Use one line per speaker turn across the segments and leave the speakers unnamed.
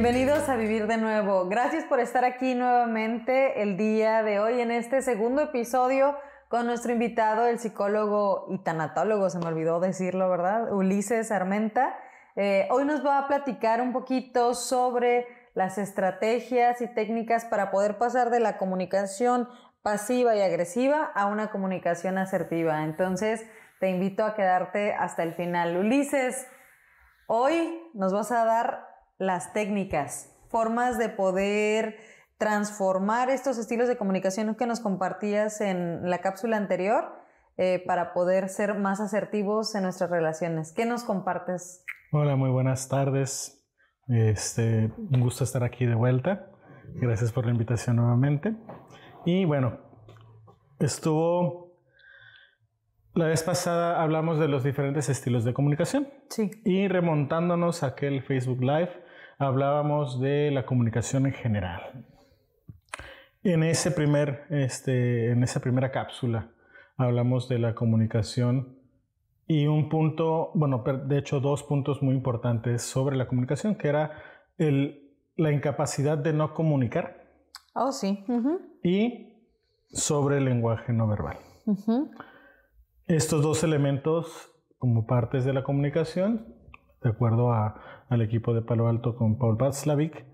Bienvenidos a Vivir de Nuevo. Gracias por estar aquí nuevamente el día de hoy en este segundo episodio con nuestro invitado, el psicólogo y tanatólogo, se me olvidó decirlo, ¿verdad? Ulises Armenta. Hoy nos va a platicar un poquito sobre las estrategias y técnicas para poder pasar de la comunicación pasiva y agresiva a una comunicación asertiva. Entonces, te invito a quedarte hasta el final. Ulises, hoy nos vas a dar las técnicas, formas de poder transformar estos estilos de comunicación que nos compartías en la cápsula anterior para poder ser más asertivos en nuestras relaciones. ¿Qué nos compartes?
Hola, muy buenas tardes. Un gusto estar aquí de vuelta. Gracias por la invitación nuevamente. Y bueno, la vez pasada hablamos de los diferentes estilos de comunicación.
Sí.
Y remontándonos a aquel Facebook Live, hablábamos de la comunicación en general. En esa primera cápsula hablamos de la comunicación y un punto, bueno, de hecho 2 puntos muy importantes sobre la comunicación, que era la incapacidad de no comunicar.
Oh, sí.
Y sobre el lenguaje no verbal. Estos 2 elementos como partes de la comunicación, de acuerdo al equipo de Palo Alto con Paul Václavic,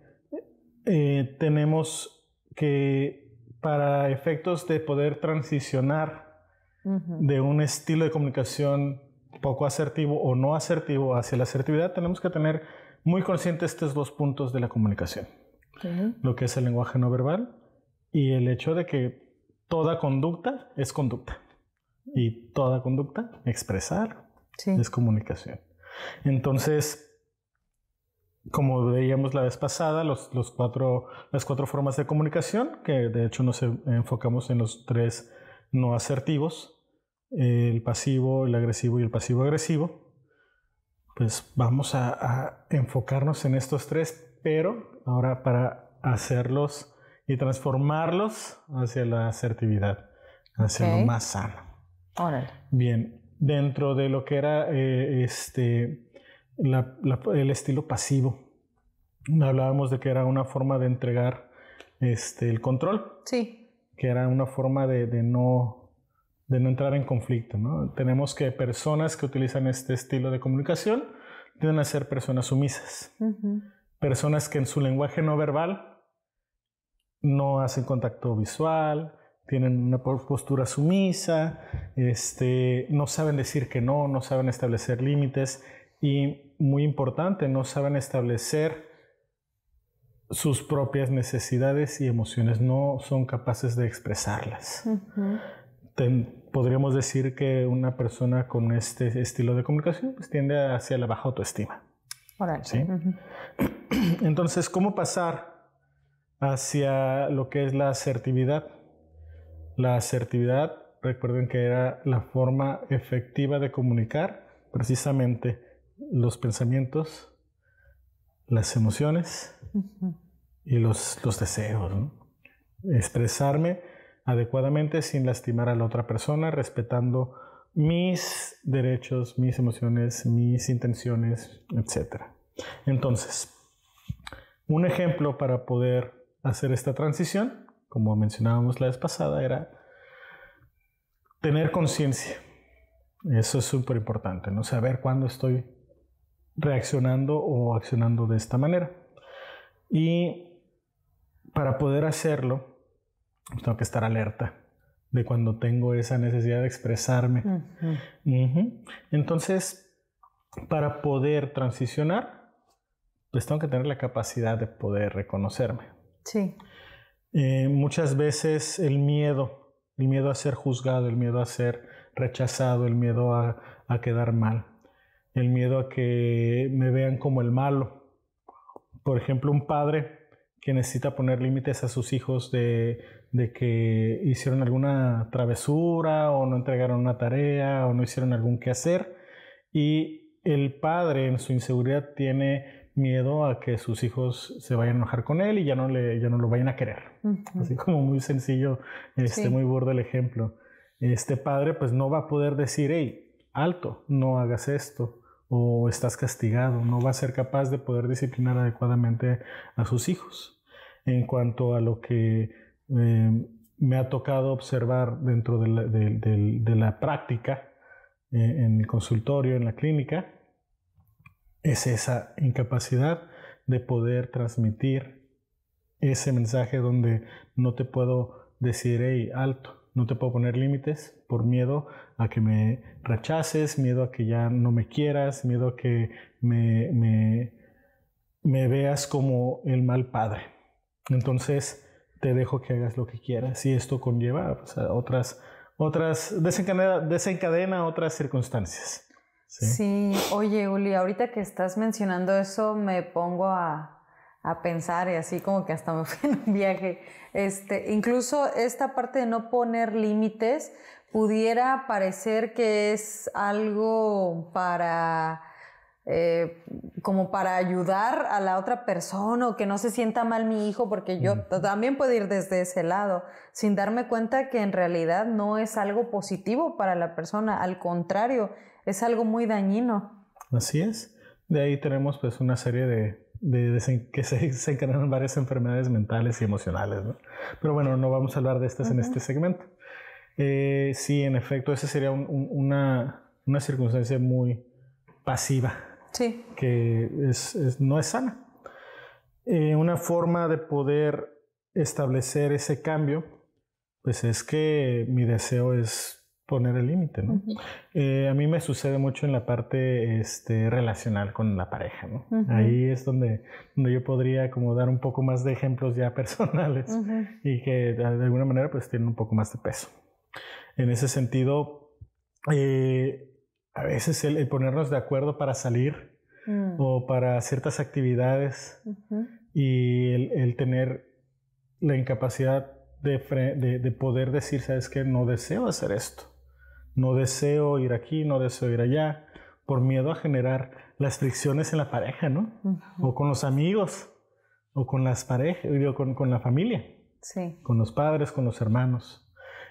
tenemos que para efectos de poder transicionar de un estilo de comunicación poco asertivo o no asertivo hacia la asertividad, tenemos que tener muy conscientes estos 2 puntos de la comunicación. Lo que es el lenguaje no verbal y el hecho de que toda conducta es conducta y toda conducta, expresar, es comunicación. Entonces, como veíamos la vez pasada, las 4 formas de comunicación, que de hecho nos enfocamos en los 3 no asertivos, el pasivo, el agresivo y el pasivo-agresivo, pues vamos a enfocarnos en estos 3, pero ahora para hacerlos y transformarlos hacia la asertividad, hacia lo más sano.
Órale.
Bien, dentro de lo que era el estilo pasivo, hablábamos de que era una forma de entregar el control.
Sí.
Que era una forma de no entrar en conflicto, ¿no? Tenemos que personas que utilizan este estilo de comunicación tienden a ser personas sumisas. Personas que en su lenguaje no verbal no hacen contacto visual, tienen una postura sumisa, no saben decir que no saben establecer límites y, muy importante, no saben establecer sus propias necesidades y emociones, no son capaces de expresarlas. Podríamos decir que una persona con este estilo de comunicación pues, tiende hacia la baja autoestima. ¿Sí? Entonces, ¿cómo pasar hacia lo que es la asertividad? La asertividad, recuerden que era la forma efectiva de comunicar precisamente los pensamientos, las emociones y los deseos, ¿no? Expresarme adecuadamente sin lastimar a la otra persona, respetando mis derechos, mis emociones, mis intenciones, etc. Entonces, un ejemplo para poder hacer esta transición, como mencionábamos la vez pasada, era tener conciencia. Eso es súper importante, ¿no? Saber cuándo estoy reaccionando o accionando de esta manera. Y para poder hacerlo, tengo que estar alerta de cuando tengo esa necesidad de expresarme. Entonces, para poder transicionar, pues tengo que tener la capacidad de poder reconocerme.
Sí.
Muchas veces el miedo a ser juzgado, el miedo a ser rechazado, el miedo a quedar mal, el miedo a que me vean como el malo. Por ejemplo, un padre que necesita poner límites a sus hijos de que hicieron alguna travesura o no entregaron una tarea o no hicieron algún quehacer, y el padre en su inseguridad tiene miedo a que sus hijos se vayan a enojar con él y ya no lo vayan a querer. Así como muy sencillo, muy burdo el ejemplo. Este padre pues no va a poder decir, hey, alto, no hagas esto, o estás castigado, no va a ser capaz de poder disciplinar adecuadamente a sus hijos. En cuanto a lo que me ha tocado observar dentro de la práctica, en el consultorio, en la clínica, es esa incapacidad de poder transmitir ese mensaje donde no te puedo decir, hey, alto, no te puedo poner límites por miedo a que me rechaces, miedo a que ya no me quieras, miedo a que me veas como el mal padre. Entonces te dejo que hagas lo que quieras y esto conlleva pues, a desencadena otras circunstancias.
Sí, oye, Uli, ahorita que estás mencionando eso me pongo a pensar y así como que hasta me fui en un viaje. Incluso esta parte de no poner límites pudiera parecer que es algo para como para ayudar a la otra persona o que no se sienta mal mi hijo, porque yo también puedo ir desde ese lado sin darme cuenta que en realidad no es algo positivo para la persona, al contrario, es algo muy dañino.
Así es. De ahí tenemos pues una serie que se desencadenan varias enfermedades mentales y emocionales, ¿no? Pero bueno, no vamos a hablar de estas en este segmento. Sí, en efecto, esa sería una circunstancia muy pasiva.
Sí.
Que no es sana. Una forma de poder establecer ese cambio, pues es que mi deseo es poner el límite, ¿no? A mí me sucede mucho en la parte relacional con la pareja, ¿no? Ahí es donde yo podría como dar un poco más de ejemplos ya personales y que de alguna manera pues tienen un poco más de peso. En ese sentido, a veces el ponernos de acuerdo para salir o para ciertas actividades y el tener la incapacidad de poder decir, ¿sabes qué? No deseo hacer esto. No deseo ir aquí, no deseo ir allá, por miedo a generar las fricciones en la pareja, ¿no? O con los amigos, o con las parejas, con la familia,
sí.
Con los padres, con los hermanos.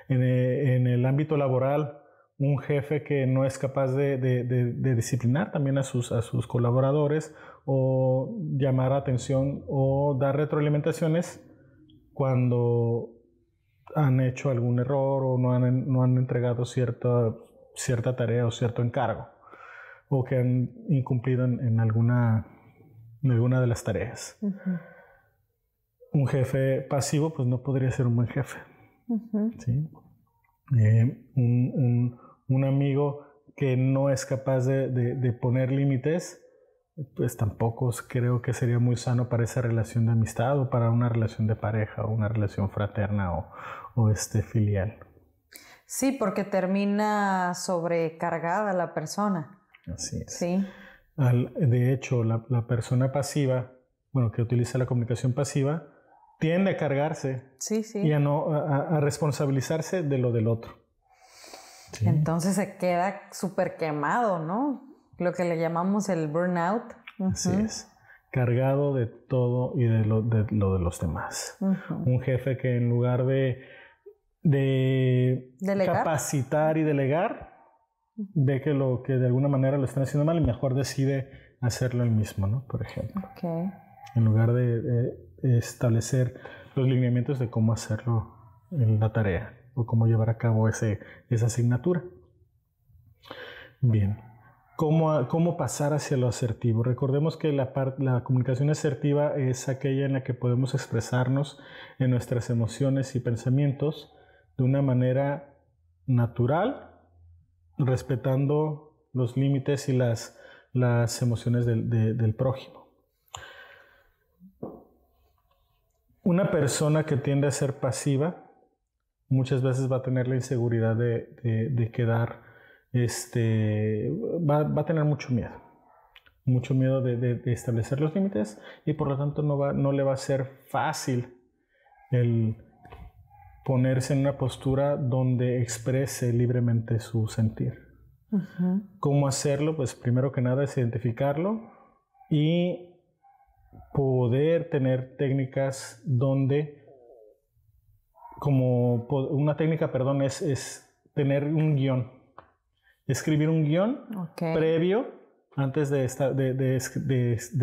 En el ámbito laboral, un jefe que no es capaz de disciplinar también a sus colaboradores o llamar atención o dar retroalimentaciones cuando han hecho algún error o no han entregado cierta tarea o cierto encargo o que han incumplido en alguna de las tareas. Un jefe pasivo pues no podría ser un buen jefe. ¿Sí? Un amigo que no es capaz de poner límites, pues tampoco creo que sería muy sano para esa relación de amistad o para una relación de pareja o una relación fraterna o filial.
Sí, porque termina sobrecargada la persona.
Así es.
Sí.
De hecho, la persona pasiva, que utiliza la comunicación pasiva, tiende a cargarse y a responsabilizarse de lo del otro. ¿Sí?
Entonces se queda súper quemado, ¿no? Lo que le llamamos el burnout.
Así es. Cargado de todo y de lo de los demás. Un jefe que en lugar de capacitar y delegar, ve que de alguna manera lo están haciendo mal y mejor decide hacerlo él mismo, ¿no? Por ejemplo.
Okay.
En lugar de establecer los lineamientos de cómo hacerlo en la tarea o cómo llevar a cabo esa asignatura. Bien. ¿Cómo pasar hacia lo asertivo? Recordemos que la comunicación asertiva es aquella en la que podemos expresarnos en nuestras emociones y pensamientos de una manera natural, respetando los límites y las emociones del prójimo. Una persona que tiende a ser pasiva muchas veces va a tener la inseguridad de quedar, va a tener mucho miedo de establecer los límites y por lo tanto no le va a ser fácil el ponerse en una postura donde exprese libremente su sentir. ¿Cómo hacerlo? Pues primero que nada es identificarlo y poder tener técnicas donde, es tener un guión. Escribir un guión previo antes de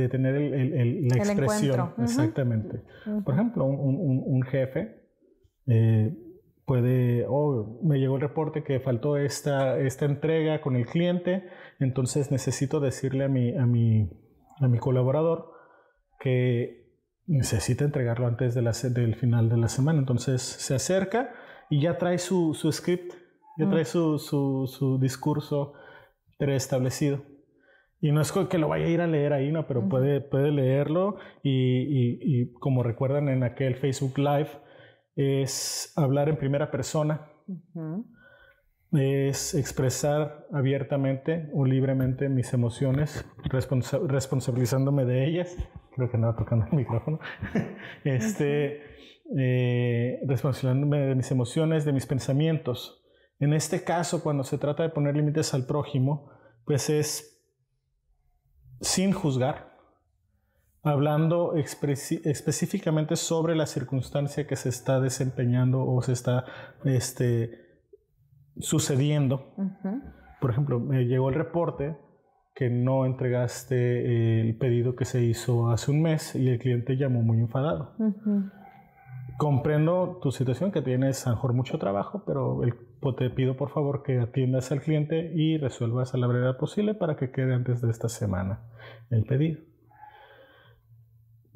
tener la expresión.
Encuentro.
Exactamente. Por ejemplo, un jefe puede, me llegó el reporte que faltó esta entrega con el cliente, entonces necesito decirle a mi colaborador que necesita entregarlo antes del final de la semana. Entonces se acerca y ya trae su script, ya trae su discurso preestablecido. Y no es que lo vaya a ir a leer ahí, ¿no? Pero puede leerlo y como recuerdan en aquel Facebook Live, es hablar en primera persona, es expresar abiertamente o libremente mis emociones, responsabilizándome de ellas. Creo que no va tocando el micrófono. Responsabilizándome de mis emociones, de mis pensamientos. En este caso, cuando se trata de poner límites al prójimo, pues es sin juzgar, hablando específicamente sobre la circunstancia que se está desempeñando o se está sucediendo. Por ejemplo, me llegó el reporte que no entregaste el pedido que se hizo hace un mes y el cliente llamó muy enfadado. Comprendo tu situación, que tienes a lo mejor mucho trabajo, pero te pido por favor que atiendas al cliente y resuelvas a la brevedad posible para que quede antes de esta semana el pedido.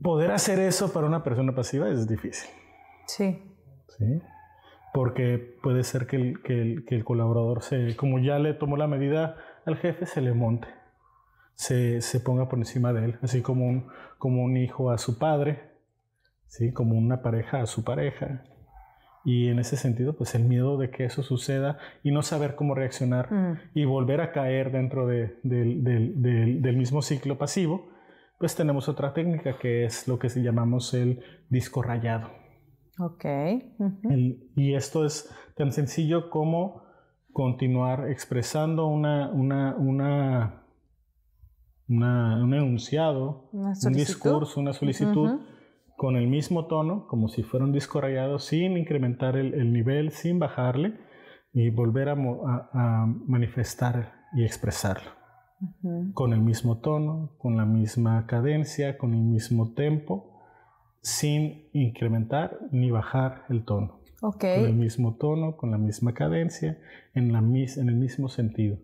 Poder hacer eso para una persona pasiva es difícil.
Sí.
¿Sí? Porque puede ser que el colaborador, como ya le tomó la medida al jefe, se le monte, se ponga por encima de él, así como un hijo a su padre, ¿sí? Como una pareja a su pareja. Y en ese sentido, pues el miedo de que eso suceda y no saber cómo reaccionar y volver a caer dentro del mismo ciclo pasivo, pues tenemos otra técnica que es lo que llamamos el disco rayado.
Ok.
Y esto es tan sencillo como continuar expresando un enunciado, un discurso, una solicitud, con el mismo tono, como si fuera un disco rayado, sin incrementar el nivel, sin bajarle, y volver a manifestar y expresarlo. Con el mismo tono, con la misma cadencia, con el mismo tempo, sin incrementar ni bajar el tono.
Okay.
Con el mismo tono, con la misma cadencia, en el mismo sentido.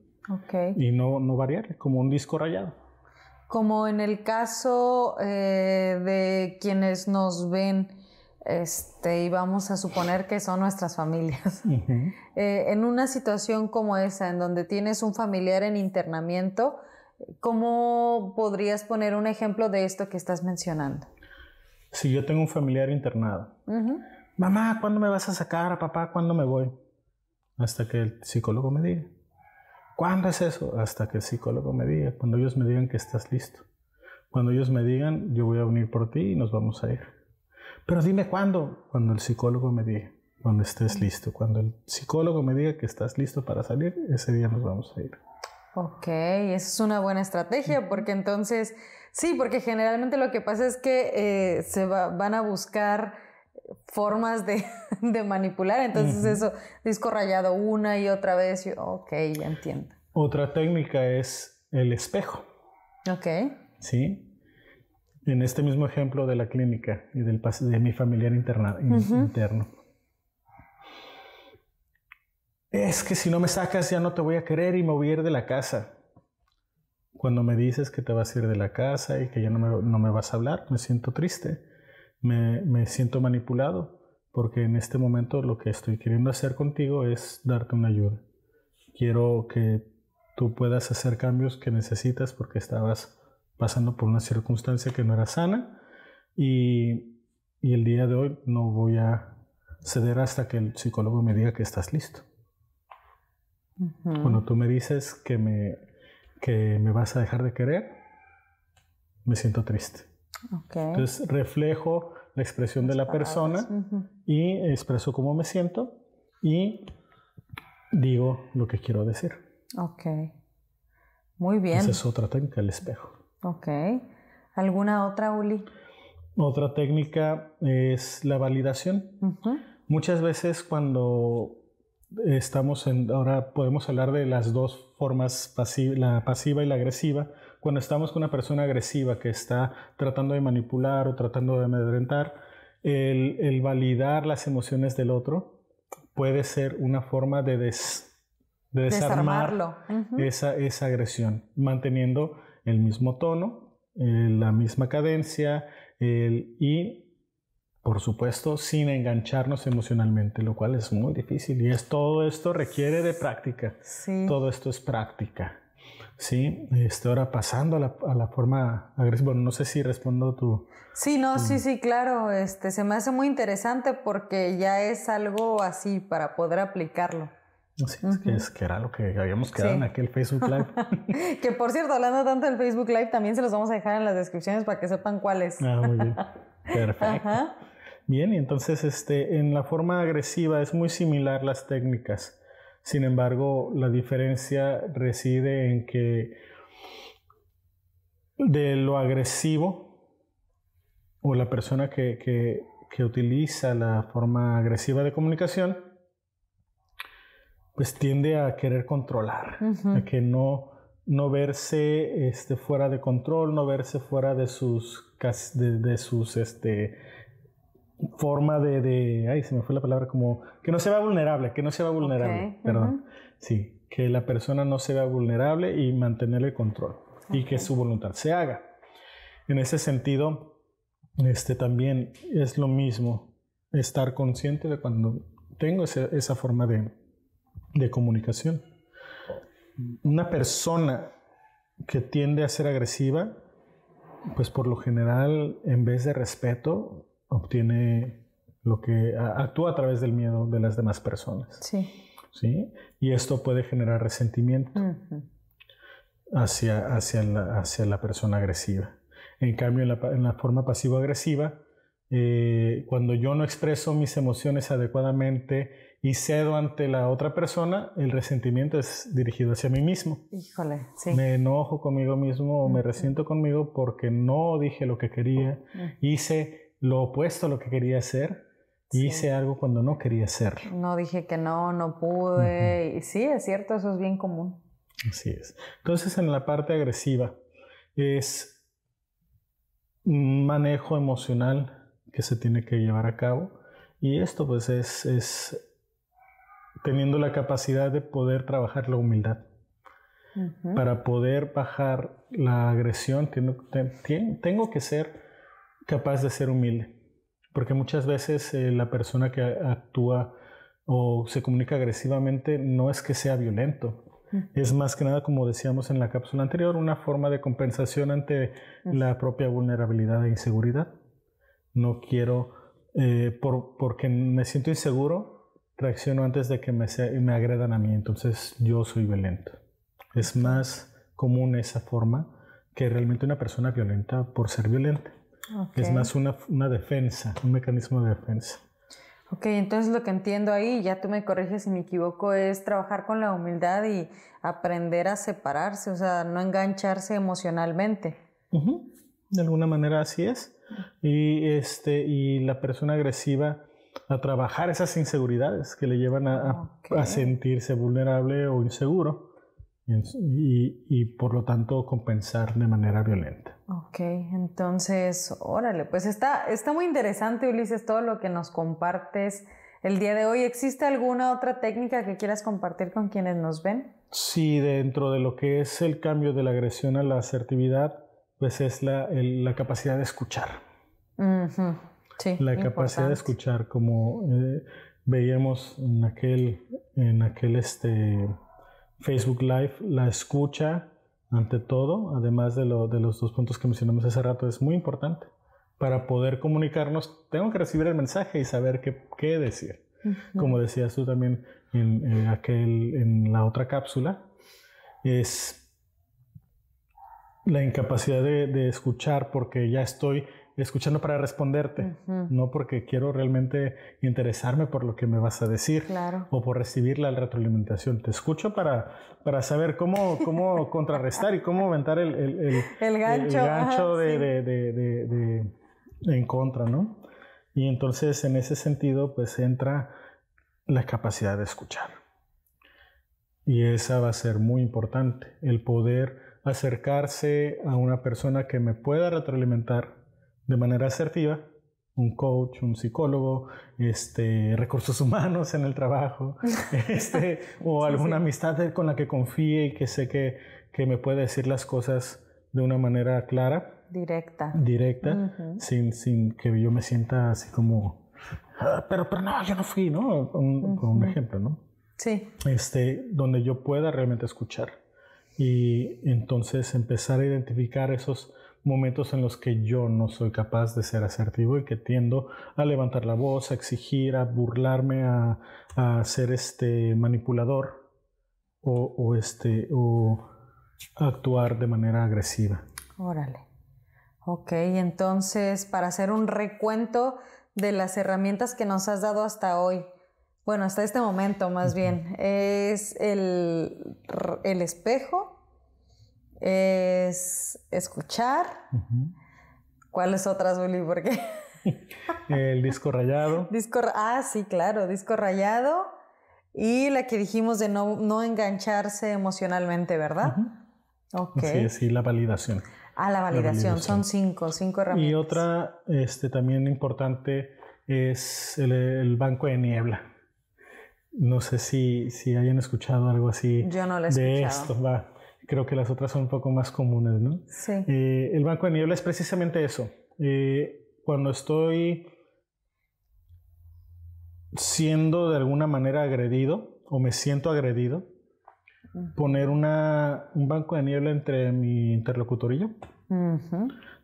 Okay.
Y no variar, como un disco rayado.
Como en el caso de quienes nos ven, y vamos a suponer que son nuestras familias. En una situación como esa, en donde tienes un familiar en internamiento, ¿cómo podrías poner un ejemplo de esto que estás mencionando?
Si yo tengo un familiar internado, mamá, ¿cuándo me vas a sacar? Papá, ¿cuándo me voy? Hasta que el psicólogo me diga. ¿Cuándo es eso? Hasta que el psicólogo me diga. Cuando ellos me digan que estás listo. Cuando ellos me digan, yo voy a venir por ti y nos vamos a ir. Pero dime cuándo. Cuando el psicólogo me diga, cuando estés listo. Cuando el psicólogo me diga que estás listo para salir, ese día nos vamos a ir.
Ok, esa es una buena estrategia, porque entonces, sí, porque generalmente lo que pasa es que van a buscar formas de manipular, entonces eso, disco rayado una y otra vez, ok, ya entiendo.
Otra técnica es el espejo.
Ok.
¿Sí? En este mismo ejemplo de la clínica y de mi familiar interno. Es que si no me sacas ya no te voy a querer y me voy a ir de la casa. Cuando me dices que te vas a ir de la casa y que ya no me vas a hablar, me siento triste. Me siento manipulado, porque en este momento lo que estoy queriendo hacer contigo es darte una ayuda. Quiero que tú puedas hacer cambios que necesitas porque estabas pasando por una circunstancia que no era sana y el día de hoy no voy a ceder hasta que el psicólogo me diga que estás listo. Cuando tú me dices que me vas a dejar de querer, me siento triste.
Okay.
Entonces reflejo la expresión de la persona y expreso cómo me siento y digo lo que quiero decir.
Ok, muy bien.
Esa es otra técnica, el espejo.
Ok, ¿alguna otra, Uli?
Otra técnica es la validación. Muchas veces cuando ahora podemos hablar de las dos formas, la pasiva y la agresiva. Cuando estamos con una persona agresiva que está tratando de manipular o tratando de amedrentar, el validar las emociones del otro puede ser una forma de desarmarlo. esa agresión, manteniendo el mismo tono, la misma cadencia y, por supuesto, sin engancharnos emocionalmente, lo cual es muy difícil. Y todo esto requiere de práctica.
Sí.
Todo esto es práctica. Sí, ahora pasando a la forma agresiva. Bueno, no sé si respondo tu...
Sí, sí, claro. Se me hace muy interesante porque ya es algo así para poder aplicarlo.
Sí, que era lo que habíamos quedado en aquel Facebook Live.
Que, por cierto, hablando tanto del Facebook Live, también se los vamos a dejar en las descripciones para que sepan cuál es.
Muy bien. Perfecto. Ajá. Bien, y entonces en la forma agresiva es muy similar las técnicas. Sin embargo, la diferencia reside en que de lo agresivo o la persona que utiliza la forma agresiva de comunicación, pues tiende a querer controlar, a que no verse fuera de control, no verse fuera de sus forma ay, se me fue la palabra, como que no se vea vulnerable, perdón. Sí, que la persona no se vea vulnerable y mantener el control y que su voluntad se haga. En ese sentido, también es lo mismo estar consciente de cuando tengo esa forma de comunicación. Una persona que tiende a ser agresiva, pues por lo general, en vez de respeto, obtiene actúa a través del miedo de las demás personas. ¿Sí? Y esto puede generar resentimiento hacia la persona agresiva. En cambio, en la forma pasivo-agresiva, cuando yo no expreso mis emociones adecuadamente y cedo ante la otra persona, el resentimiento es dirigido hacia mí mismo.
Híjole, sí.
Me enojo conmigo mismo o me resiento conmigo porque no dije lo que quería, hice lo opuesto a lo que quería hacer, hice algo cuando no quería hacerlo.
No dije que no pude. Y sí, es cierto, eso es bien común.
Así es. Entonces, en la parte agresiva es un manejo emocional que se tiene que llevar a cabo, y esto pues es teniendo la capacidad de poder trabajar la humildad. Para poder bajar la agresión tengo que ser capaz de ser humilde, porque muchas veces la persona que actúa o se comunica agresivamente no es que sea violento. Es más que nada, como decíamos en la cápsula anterior, una forma de compensación ante la propia vulnerabilidad e inseguridad. No quiero, porque me siento inseguro, reacciono antes de que me agredan a mí, entonces yo soy violento. Es más común esa forma que realmente una persona violenta por ser violenta. Es más una defensa, un mecanismo de defensa.
Ok, entonces lo que entiendo ahí, ya tú me corriges si me equivoco, es trabajar con la humildad y aprender a separarse, o sea, no engancharse emocionalmente.
De alguna manera así es. Y la persona agresiva a trabajar esas inseguridades que le llevan a sentirse vulnerable o inseguro y por lo tanto compensar de manera violenta.
Ok, entonces, órale, pues está muy interesante, Ulises, todo lo que nos compartes el día de hoy. ¿Existe alguna otra técnica que quieras compartir con quienes nos ven?
Sí, dentro de lo que es el cambio de la agresión a la asertividad, pues es la capacidad de escuchar.
Sí,
la capacidad de escuchar, como veíamos en aquel Facebook Live, la escucha ante todo, además de los dos puntos que mencionamos hace rato, es muy importante. Para poder comunicarnos, tengo que recibir el mensaje y saber qué decir. Como decías tú también en la otra cápsula, es la incapacidad de escuchar porque ya estoy escuchando para responderte, no porque quiero realmente interesarme por lo que me vas a decir o por recibir la retroalimentación. Te escucho para saber cómo contrarrestar y cómo aventar el gancho en contra, ¿no? Y entonces en ese sentido pues entra la capacidad de escuchar. Y esa va a ser muy importante, el poder acercarse a una persona que me pueda retroalimentar de manera asertiva, un coach, un psicólogo, recursos humanos en el trabajo, o alguna amistad con la que confíe y que sé que me puede decir las cosas de una manera clara.
Directa.
Sin que yo me sienta así como, pero no, yo no fui, ¿no? Con un ejemplo, ¿no?
Sí.
Donde yo pueda realmente escuchar. Y entonces empezar a identificar esos momentos en los que yo no soy capaz de ser asertivo y que tiendo a levantar la voz, a exigir, a burlarme, a ser manipulador o actuar de manera agresiva.
Órale. Ok, entonces para hacer un recuento de las herramientas que nos has dado hasta hoy, bueno, hasta este momento más bien, es el espejo, es escuchar. ¿Cuáles otras, Uli? Porque
el disco rayado.
Sí, claro, disco rayado. Y la que dijimos de no engancharse emocionalmente, ¿verdad?
Okay. Así es, y la validación.
La validación. Son cinco herramientas.
Y otra también importante es el banco de niebla. No sé si hayan escuchado algo así.
Yo no lo he escuchado.
De esto, creo que las otras son un poco más comunes, ¿no?
Sí.
El banco de niebla es precisamente eso. Cuando estoy siendo de alguna manera agredido o me siento agredido, poner un banco de niebla entre mi interlocutor y yo,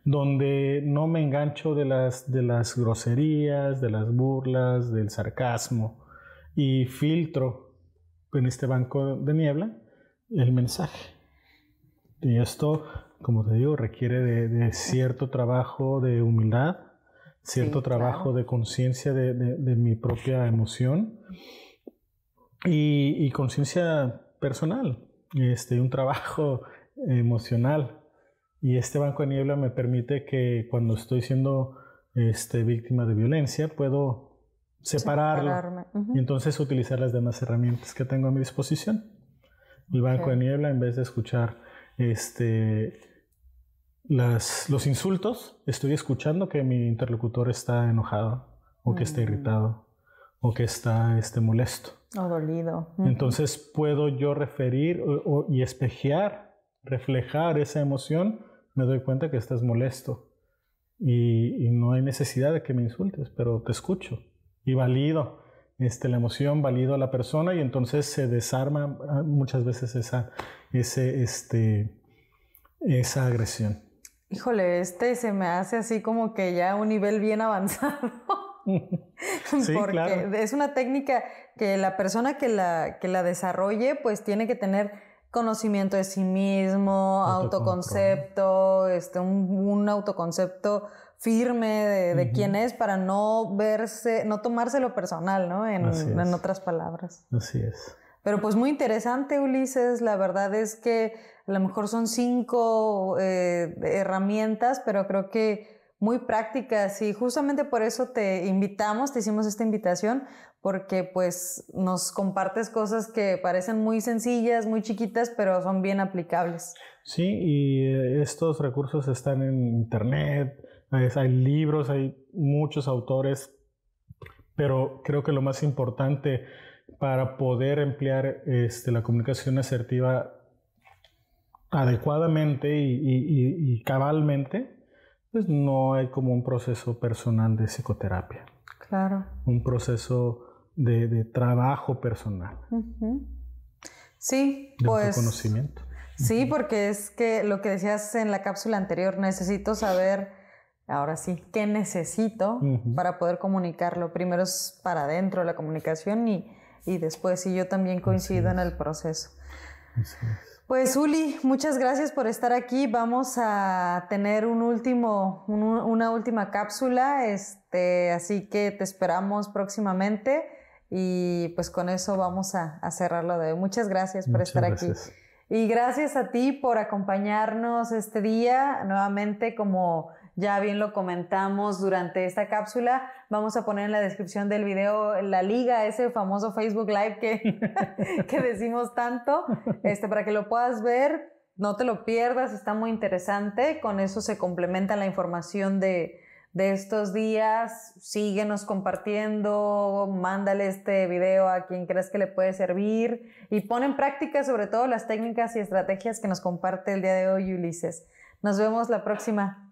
donde no me engancho de las groserías, de las burlas, del sarcasmo, y filtro en este banco de niebla el mensaje. Y esto, como te digo, requiere de cierto trabajo de humildad, cierto trabajo de conciencia de mi propia emoción y conciencia personal, un trabajo emocional. Y este banco de niebla me permite que cuando estoy siendo víctima de violencia, puedo separarlo y entonces utilizar las demás herramientas que tengo a mi disposición. El banco de niebla, en vez de escuchar los insultos, estoy escuchando que mi interlocutor está enojado o que está irritado o que está molesto
o dolido.
Entonces puedo yo referir y reflejar esa emoción. Me doy cuenta que estás molesto y no hay necesidad de que me insultes, pero te escucho y valido la emoción, valido a la persona, y entonces se desarma muchas veces esa agresión.
Híjole, se me hace así como que ya un nivel bien avanzado.
Sí,
porque
claro.
Es una técnica que la persona que la desarrolle pues tiene que tener conocimiento de sí mismo, autoconcepto, un autoconcepto firme de quién es, para no tomárselo personal, ¿no? En otras palabras.
Así es.
Pero pues muy interesante, Ulises. La verdad es que a lo mejor son 5 herramientas, pero creo que muy prácticas, y justamente por eso te hicimos esta invitación, porque pues nos compartes cosas que parecen muy sencillas, muy chiquitas, pero son bien aplicables.
Sí, y estos recursos están en internet, hay libros, hay muchos autores, pero creo que lo más importante para poder emplear la comunicación asertiva adecuadamente y cabalmente, pues no hay como un proceso personal de psicoterapia.
Claro.
Un proceso de trabajo personal.
Sí,
de autoconocimiento.
Sí, porque es que lo que decías en la cápsula anterior, necesito saber, ahora sí, qué necesito para poder comunicarlo. Primero es para adentro la comunicación y después, y yo también coincido en el proceso.
Así es.
Pues Uli, muchas gracias por estar aquí. Vamos a tener una última cápsula, así que te esperamos próximamente, y pues con eso vamos a cerrarlo de hoy. Muchas gracias por estar aquí. Y gracias a ti por acompañarnos este día. Nuevamente, como ya bien lo comentamos durante esta cápsula. Vamos a poner en la descripción del video la liga, ese famoso Facebook Live que decimos tanto, para que lo puedas ver. No te lo pierdas, está muy interesante. Con eso se complementa la información de estos días. Síguenos compartiendo, mándale este video a quien creas que le puede servir y pon en práctica sobre todo las técnicas y estrategias que nos comparte el día de hoy Ulises. Nos vemos la próxima.